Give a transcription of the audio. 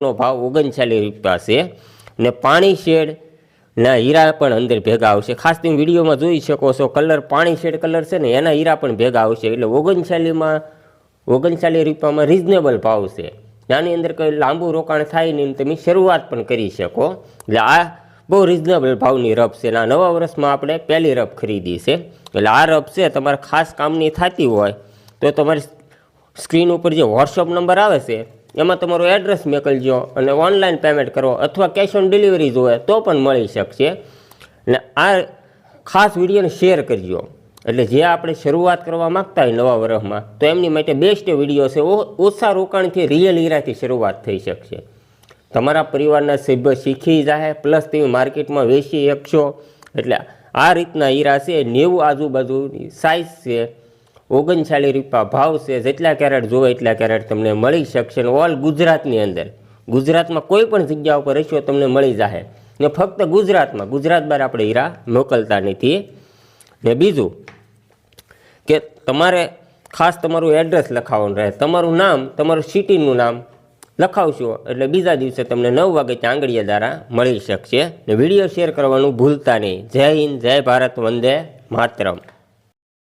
નો ભાવ 39 રૂપિયા છે ને પાણી શેડના હીરા પણ અંદર ભેગા આવશે। ખાસ તમે વિડીયોમાં જોઈ શકો છો કલર પાણી શેડ કલર છે ને એના હીરા પણ ભેગા આવશે એટલે 39 રૂપિયામાં રિઝનેબલ ભાવ છે। આની અંદર કોઈ લાંબુ રોકાણ થાય નહીં, તમે શરૂઆત પણ કરી શકો। એટલે આ બહુ રિઝનેબલ ભાવની રફ છે। આ નવા વર્ષમાં આપણે પહેલી રફ ખરીદી છે એટલે આ રફ છે તમારે ખાસ કામની થતી હોય તો તમારી સ્ક્રીન ઉપર જે વોટ્સઅપ નંબર આવે છે એમાં તમારું એડ્રેસ મોકલજો અને ઓનલાઈન પેમેન્ટ કરો અથવા કેશ ઓન ડિલિવરી જોઈએ તો પણ મળી શકશે। અને આ ખાસ વિડીયોને શેર કરજો એટલે જે આપણે શરૂઆત કરવા માગતા હોય નવા વર્ષમાં તો એમની માટે બેસ્ટ વિડીયો છે। ઓછા રોકાણથી રિયલ હીરાથી શરૂઆત થઈ શકશે। તમારા પરિવારના સભ્ય શીખી જાય પ્લસ તમે માર્કેટમાં વેચી શકશો। એટલે આ રીતના હીરા છે 90 આજુબાજુની સાઇઝ છે, 39 રૂપિયા ભાવ છે। જેટલા કેરેટ જોવે એટલા કેરેટ તમને મળી શકશે ને ઓલ ગુજરાતની અંદર, ગુજરાતમાં કોઈ પણ જગ્યા ઉપર રહેશો તમને મળી જશે ને ફક્ત ગુજરાત બહાર આપણે હીરા મોકલતા નથી। ને બીજું કે તમારે ખાસ તમારું એડ્રેસ લખાવવાનું રહે, તમારું નામ, તમારું સિટીનું નામ લખાવશો એટલે બીજા દિવસે તમને 9 વાગે આંગળીયા દ્વારા મળી શકશે। ને વિડીયો શેર કરવાનું ભૂલતા નહીં। જય હિન્દ, જય ભારત, વંદે માતરમ।